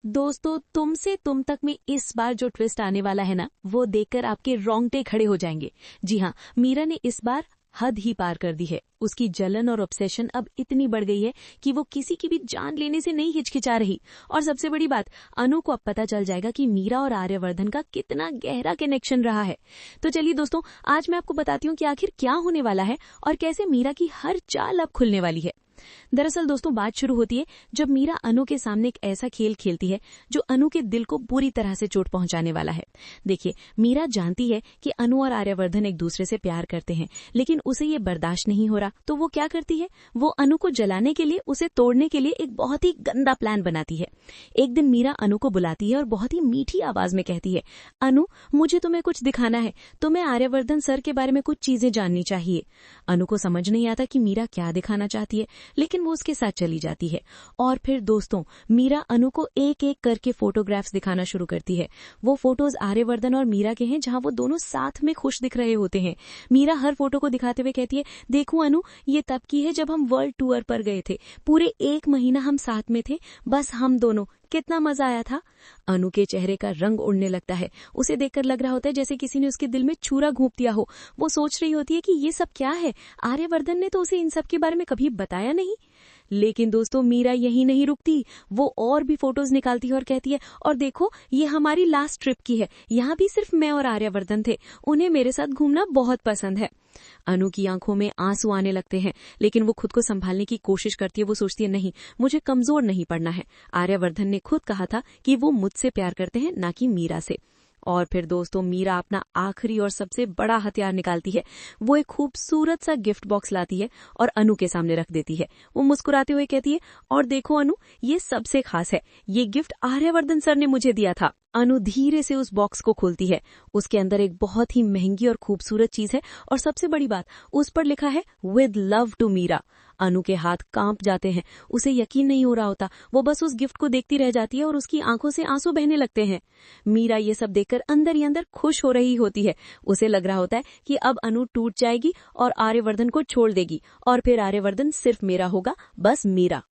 दोस्तों, तुमसे तुम तक में इस बार जो ट्विस्ट आने वाला है ना, वो देखकर आपके रोंगटे खड़े हो जाएंगे। जी हाँ, मीरा ने इस बार हद ही पार कर दी है। उसकी जलन और ऑब्सेशन अब इतनी बढ़ गई है कि वो किसी की भी जान लेने से नहीं हिचकिचा रही। और सबसे बड़ी बात, अनु को अब पता चल जाएगा कि मीरा और आर्यवर्धन का कितना गहरा कनेक्शन रहा है। तो चलिए दोस्तों, आज मैं आपको बताती हूँ कि आखिर क्या होने वाला है और कैसे मीरा की हर चाल अब खुलने वाली है। दरअसल दोस्तों, बात शुरू होती है जब मीरा अनु के सामने एक ऐसा खेल खेलती है जो अनु के दिल को बुरी तरह से चोट पहुंचाने वाला है। देखिए, मीरा जानती है कि अनु और आर्यवर्धन एक दूसरे से प्यार करते हैं, लेकिन उसे ये बर्दाश्त नहीं हो रहा। तो वो क्या करती है, वो अनु को जलाने के लिए, उसे तोड़ने के लिए एक बहुत ही गंदा प्लान बनाती है। एक दिन मीरा अनु को बुलाती है और बहुत ही मीठी आवाज में कहती है, अनु, मुझे तुम्हें कुछ दिखाना है। तुम्हें आर्यवर्धन सर के बारे में कुछ चीजें जाननी चाहिए। अनु को समझ नहीं आता कि मीरा क्या दिखाना चाहती है, लेकिन वो उसके साथ चली जाती है। और फिर दोस्तों, मीरा अनु को एक एक करके फोटोग्राफ्स दिखाना शुरू करती है। वो फोटोज आर्यवर्धन और मीरा के हैं, जहां वो दोनों साथ में खुश दिख रहे होते हैं। मीरा हर फोटो को दिखाते हुए कहती है, देखो अनु, ये तब की है जब हम वर्ल्ड टूर पर गए थे। पूरे 1 महीना हम साथ में थे, बस हम दोनों। कितना मजा आया था। अनु के चेहरे का रंग उड़ने लगता है। उसे देखकर लग रहा होता है जैसे किसी ने उसके दिल में छुरा घोंप दिया हो। वो सोच रही होती है कि ये सब क्या है, आर्यवर्धन ने तो उसे इन सब के बारे में कभी बताया नहीं। लेकिन दोस्तों, मीरा यही नहीं रुकती। वो और भी फोटोज निकालती है और कहती है, और देखो, ये हमारी लास्ट ट्रिप की है। यहाँ भी सिर्फ मैं और आर्यवर्धन थे। उन्हें मेरे साथ घूमना बहुत पसंद है। अनु की आंखों में आंसू आने लगते हैं, लेकिन वो खुद को संभालने की कोशिश करती है। वो सोचती है, नहीं, मुझे कमजोर नहीं पड़ना है। आर्यवर्धन ने खुद कहा था कि वो मुझसे प्यार करते हैं, ना कि मीरा से। और फिर दोस्तों, मीरा अपना आखिरी और सबसे बड़ा हथियार निकालती है। वो एक खूबसूरत सा गिफ्ट बॉक्स लाती है और अनु के सामने रख देती है। वो मुस्कुराते हुए कहती है, और देखो अनु, ये सबसे खास है। ये गिफ्ट आर्यवर्धन सर ने मुझे दिया था। अनु धीरे से उस बॉक्स को खोलती है। उसके अंदर एक बहुत ही महंगी और खूबसूरत चीज है, और सबसे बड़ी बात, उस पर लिखा है, विद लव टू मीरा। अनु के हाथ कांप जाते हैं। उसे यकीन नहीं हो रहा होता। वो बस उस गिफ्ट को देखती रह जाती है और उसकी आंखों से आंसू बहने लगते हैं। मीरा ये सब देखकर अंदर ही अंदर खुश हो रही होती है। उसे लग रहा होता है कि अब अनु टूट जाएगी और आर्यवर्धन को छोड़ देगी, और फिर आर्यवर्धन सिर्फ मेरा होगा, बस मीरा।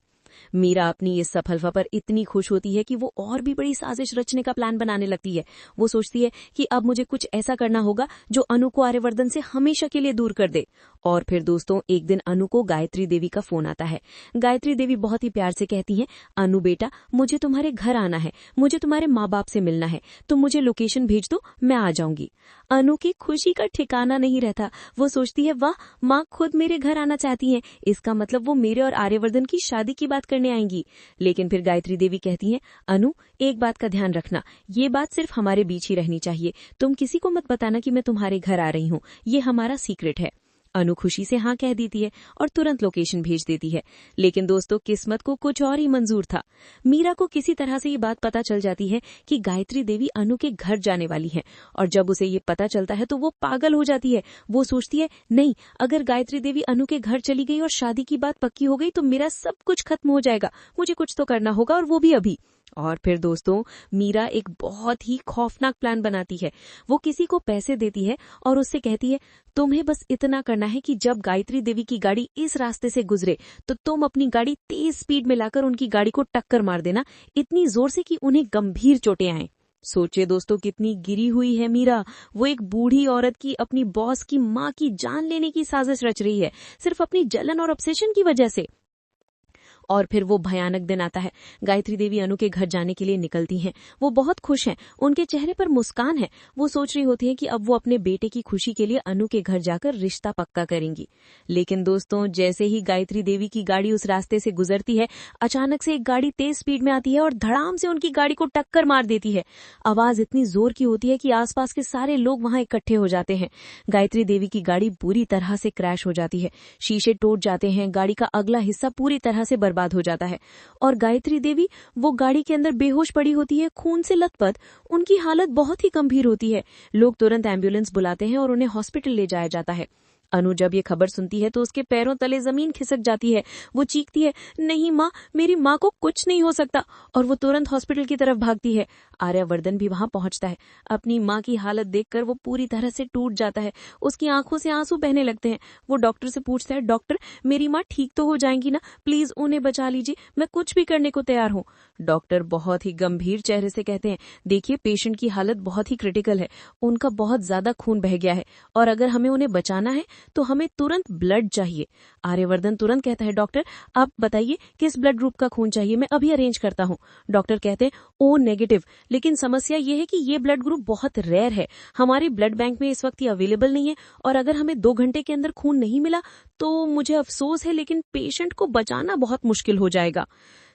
मीरा अपनी इस सफलता पर इतनी खुश होती है कि वो और भी बड़ी साजिश रचने का प्लान बनाने लगती है। वो सोचती है कि अब मुझे कुछ ऐसा करना होगा जो अनु को आर्यवर्धन से हमेशा के लिए दूर कर दे। और फिर दोस्तों, एक दिन अनु को गायत्री देवी का फोन आता है। गायत्री देवी बहुत ही प्यार से कहती हैं, अनु बेटा, मुझे तुम्हारे घर आना है। मुझे तुम्हारे माँ बाप से मिलना है। तुम मुझे लोकेशन भेज दो, मैं आ जाऊंगी। अनु की खुशी का ठिकाना नहीं रहता। वो सोचती है, वाह, माँ खुद मेरे घर आना चाहती हैं। इसका मतलब वो मेरे और आर्यवर्धन की शादी की बात करने आएंगी। लेकिन फिर गायत्री देवी कहती हैं, अनु, एक बात का ध्यान रखना, ये बात सिर्फ हमारे बीच ही रहनी चाहिए। तुम किसी को मत बताना कि मैं तुम्हारे घर आ रही हूँ। ये हमारा सीक्रेट है। अनु खुशी से हाँ कह देती है और तुरंत लोकेशन भेज देती है। लेकिन दोस्तों, किस्मत को कुछ और ही मंजूर था। मीरा को किसी तरह से ये बात पता चल जाती है कि गायत्री देवी अनु के घर जाने वाली हैं, और जब उसे ये पता चलता है तो वो पागल हो जाती है। वो सोचती है, नहीं, अगर गायत्री देवी अनु के घर चली गई और शादी की बात पक्की हो गई तो मेरा सब कुछ खत्म हो जाएगा। मुझे कुछ तो करना होगा, और वो भी अभी। और फिर दोस्तों, मीरा एक बहुत ही खौफनाक प्लान बनाती है। वो किसी को पैसे देती है और उससे कहती है, तुम्हें बस इतना करना है कि जब गायत्री देवी की गाड़ी इस रास्ते से गुजरे तो तुम अपनी गाड़ी तेज स्पीड में लाकर उनकी गाड़ी को टक्कर मार देना, इतनी जोर से कि उन्हें गंभीर चोटें आएं। सोचे दोस्तों, कितनी गिरी हुई है मीरा। वो एक बूढ़ी औरत की, अपनी बॉस की माँ की जान लेने की साजिश रच रही है, सिर्फ अपनी जलन और ऑब्सेशन की वजह से। और फिर वो भयानक दिन आता है। गायत्री देवी अनु के घर जाने के लिए निकलती हैं। वो बहुत खुश हैं, उनके चेहरे पर मुस्कान है। वो सोच रही होती है कि अब वो अपने बेटे की खुशी के लिए अनु के घर जाकर रिश्ता पक्का करेंगी। लेकिन दोस्तों, जैसे ही गायत्री देवी की गाड़ी उस रास्ते से गुजरती है, अचानक से एक गाड़ी तेज स्पीड में आती है और धड़ाम से उनकी गाड़ी को टक्कर मार देती है। आवाज इतनी जोर की होती है कि आसपास के सारे लोग वहां इकट्ठे हो जाते हैं। गायत्री देवी की गाड़ी बुरी तरह से क्रैश हो जाती है। शीशे टूट जाते हैं। गाड़ी का अगला हिस्सा पूरी तरह से बर्बाद हो जाता है और गायत्री देवी वो गाड़ी के अंदर बेहोश पड़ी होती है, खून से लथपथ। उनकी हालत बहुत ही गंभीर होती है। लोग तुरंत एम्बुलेंस बुलाते हैं और उन्हें हॉस्पिटल ले जाया जाता है। अनु जब ये खबर सुनती है तो उसके पैरों तले जमीन खिसक जाती है। वो चीखती है, नहीं माँ, मेरी माँ को कुछ नहीं हो सकता, और वो तुरंत हॉस्पिटल की तरफ भागती है। आर्यवर्धन भी वहां पहुंचता है। अपनी माँ की हालत देखकर वो पूरी तरह से टूट जाता है। उसकी आंखों से आंसू बहने लगते हैं। वो डॉक्टर से पूछता है, डॉक्टर, मेरी माँ ठीक तो हो जाएंगी ना? प्लीज उन्हें बचा लीजिए, मैं कुछ भी करने को तैयार हूँ। डॉक्टर बहुत ही गंभीर चेहरे से कहते हैं, देखिए पेशेंट की हालत बहुत ही क्रिटिकल है, उनका बहुत ज्यादा खून बह गया है और अगर हमें उन्हें बचाना है तो हमें तुरंत ब्लड चाहिए। आर्यवर्धन तुरंत कहता है, डॉक्टर आप बताइए किस ब्लड ग्रुप का खून चाहिए, मैं अभी अरेंज करता हूँ। डॉक्टर कहते हैं, ओ नेगेटिव, लेकिन समस्या ये है कि ये ब्लड ग्रुप बहुत रेयर है, हमारे ब्लड बैंक में इस वक्त ये अवेलेबल नहीं है और अगर हमें 2 घंटे के अंदर खून नहीं मिला तो मुझे अफसोस है, लेकिन पेशेंट को बचाना बहुत मुश्किल हो जाएगा।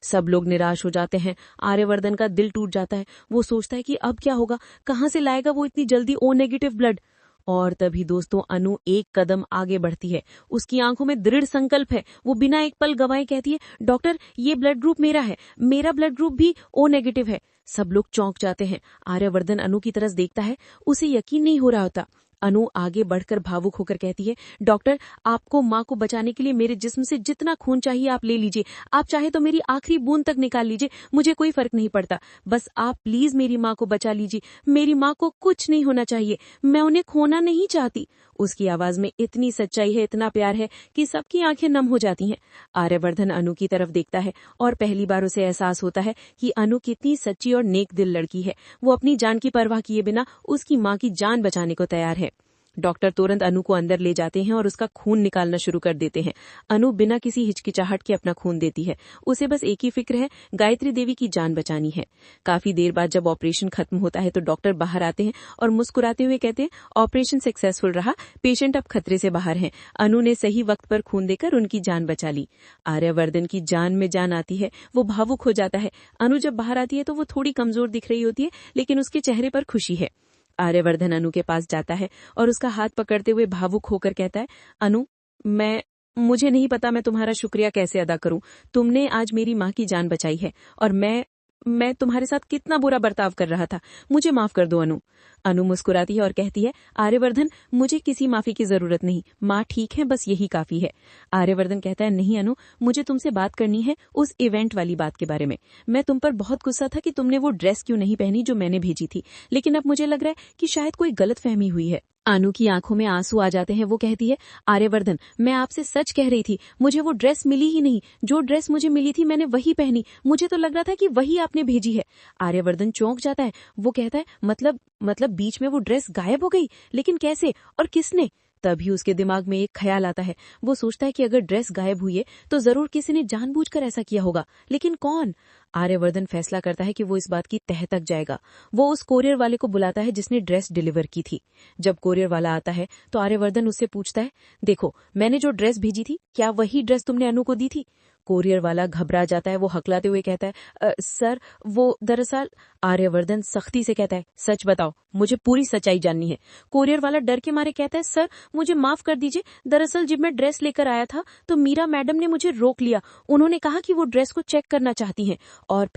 सब लोग निराश हो जाते हैं। आर्यवर्धन का दिल टूट जाता है। वो सोचता है कि अब क्या होगा, कहां से लाएगा वो इतनी जल्दी ओ नेगेटिव ब्लड। और तभी दोस्तों अनु एक कदम आगे बढ़ती है। उसकी आंखों में दृढ़ संकल्प है। वो बिना एक पल गवाए कहती है, डॉक्टर ये ब्लड ग्रुप मेरा है, मेरा ब्लड ग्रुप भी ओ नेगेटिव है। सब लोग चौंक जाते हैं। आर्यवर्धन अनु की तरफ देखता है, उसे यकीन नहीं हो रहा होता। अनु आगे बढ़कर भावुक होकर कहती है, डॉक्टर आपको माँ को बचाने के लिए मेरे जिस्म से जितना खून चाहिए आप ले लीजिए, आप चाहे तो मेरी आखिरी बूंद तक निकाल लीजिए, मुझे कोई फर्क नहीं पड़ता, बस आप प्लीज मेरी माँ को बचा लीजिए, मेरी माँ को कुछ नहीं होना चाहिए, मैं उन्हें खोना नहीं चाहती। उसकी आवाज में इतनी सच्चाई है, इतना प्यार है कि सबकी आंखें नम हो जाती हैं। आर्यवर्धन अनु की तरफ देखता है और पहली बार उसे एहसास होता है कि अनु कितनी सच्ची और नेक दिल लड़की है। वो अपनी जान की परवाह किए बिना उसकी माँ की जान बचाने को तैयार है। डॉक्टर तुरंत अनु को अंदर ले जाते हैं और उसका खून निकालना शुरू कर देते हैं। अनु बिना किसी हिचकिचाहट के अपना खून देती है। उसे बस एक ही फिक्र है, गायत्री देवी की जान बचानी है। काफी देर बाद जब ऑपरेशन खत्म होता है तो डॉक्टर बाहर आते हैं और मुस्कुराते हुए कहते हैं, ऑपरेशन सक्सेसफुल रहा, पेशेंट अब खतरे से बाहर है। अनु ने सही वक्त पर खून देकर उनकी जान बचा ली। आर्यवर्धन की जान में जान आती है, वो भावुक हो जाता है। अनु जब बाहर आती है तो वो थोड़ी कमजोर दिख रही होती है, लेकिन उसके चेहरे पर खुशी है। आर्यवर्धन अनु के पास जाता है और उसका हाथ पकड़ते हुए भावुक होकर कहता है, अनु मुझे नहीं पता मैं तुम्हारा शुक्रिया कैसे अदा करूं। तुमने आज मेरी माँ की जान बचाई है और मैं तुम्हारे साथ कितना बुरा बर्ताव कर रहा था, मुझे माफ कर दो अनु। अनु मुस्कुराती है और कहती है, आर्यवर्धन मुझे किसी माफी की जरूरत नहीं, माँ ठीक है, बस यही काफी है। आर्यवर्धन कहता है, नहीं अनु, मुझे तुमसे बात करनी है उस इवेंट वाली बात के बारे में। मैं तुम पर बहुत गुस्सा था कि तुमने वो ड्रेस क्यों नहीं पहनी जो मैंने भेजी थी, लेकिन अब मुझे लग रहा है कि शायद कोई गलतफहमी हुई है। अनु की आंखों में आंसू आ जाते हैं। वो कहती है, आर्यवर्धन मैं आपसे सच कह रही थी, मुझे वो ड्रेस मिली ही नहीं, जो ड्रेस मुझे मिली थी मैंने वही पहनी, मुझे तो लग रहा था कि वही आपने भेजी है। आर्यवर्धन चौंक जाता है। वो कहता है, मतलब बीच में वो ड्रेस गायब हो गई, लेकिन कैसे और किसने? तभी उसके दिमाग में एक ख्याल आता है। वो सोचता है कि अगर ड्रेस गायब हुई है तो जरूर किसी ने जानबूझकर ऐसा किया होगा, लेकिन कौन? आर्यवर्धन फैसला करता है कि वो इस बात की तह तक जाएगा। वो उस कोरियर वाले को बुलाता है जिसने ड्रेस डिलीवर की थी। जब कोरियर वाला आता है तो आर्यवर्धन उससे पूछता है, देखो मैंने जो ड्रेस भेजी थी, क्या वही ड्रेस तुमने अनु को दी थी? कोरियर वाला घबरा जाता है। वो हकलाते हुए कहता है, सर वो दरअसल। आर्यवर्धन सख्ती से कहता है, सच बताओ, मुझे पूरी सच्चाई जाननी है। कोरियर वाला डर के मारे कहता है, सर मुझे माफ कर दीजिए, दरअसल जब मैं ड्रेस लेकर आया था तो मीरा मैडम ने मुझे रोक लिया। उन्होंने कहा कि वो ड्रेस को चेक करना चाहती हैं और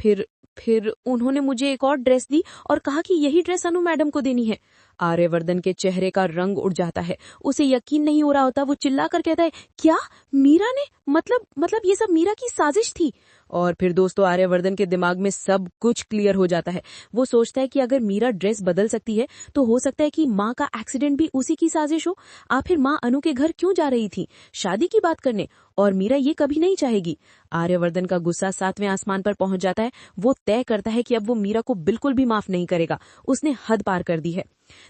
फिर उन्होंने मुझे एक और ड्रेस दी और कहा कि यही ड्रेस अनु मैडम को देनी है। आर्यवर्धन के चेहरे का रंग उड़ जाता है। उसे यकीन नहीं हो रहा होता। वो चिल्लाकर कहता है, क्या मीरा ने मतलब ये सब मीरा की साजिश थी? और फिर दोस्तों आर्यवर्धन के दिमाग में सब कुछ क्लियर हो जाता है। वो सोचता है कि अगर मीरा ड्रेस बदल सकती है तो हो सकता है कि माँ का एक्सीडेंट भी उसी की साजिश हो। आखिर माँ अनु के घर क्यों जा रही थी? शादी की बात करने, और मीरा ये कभी नहीं चाहेगी। आर्यवर्धन का गुस्सा 7वें आसमान पर पहुंच जाता है। वो तय करता है कि अब वो मीरा को बिल्कुल भी माफ नहीं करेगा। उसने हद पार कर दी है।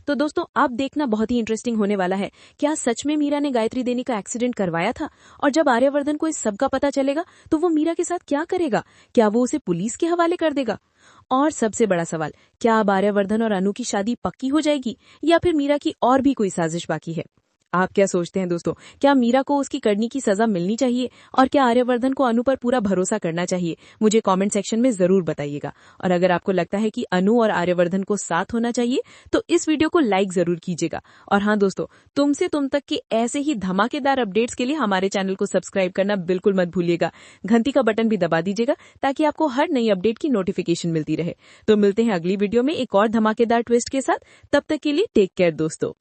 तो दोस्तों अब देखना बहुत ही इंटरेस्टिंग होने वाला है। क्या सच में मीरा ने गायत्री देवी का एक्सीडेंट करवाया था? और जब आर्यवर्धन को इस सब का पता चलेगा तो वो मीरा के साथ क्या करेगा? क्या वो उसे पुलिस के हवाले कर देगा? और सबसे बड़ा सवाल, क्या अब आर्यवर्धन और अनु की शादी पक्की हो जाएगी या फिर मीरा की और भी कोई साजिश बाकी है? आप क्या सोचते हैं दोस्तों? क्या मीरा को उसकी करनी की सजा मिलनी चाहिए और क्या आर्यवर्धन को अनु पर पूरा भरोसा करना चाहिए? मुझे कमेंट सेक्शन में जरूर बताइएगा। और अगर आपको लगता है कि अनु और आर्यवर्धन को साथ होना चाहिए तो इस वीडियो को लाइक जरूर कीजिएगा। और हाँ दोस्तों, तुमसे तुम तक के ऐसे ही धमाकेदार अपडेट्स के लिए हमारे चैनल को सब्सक्राइब करना बिल्कुल मत भूलिएगा। घंटी का बटन भी दबा दीजिएगा ताकि आपको हर नई अपडेट की नोटिफिकेशन मिलती रहे। तो मिलते हैं अगली वीडियो में एक और धमाकेदार ट्विस्ट के साथ। तब तक के लिए टेक केयर दोस्तों।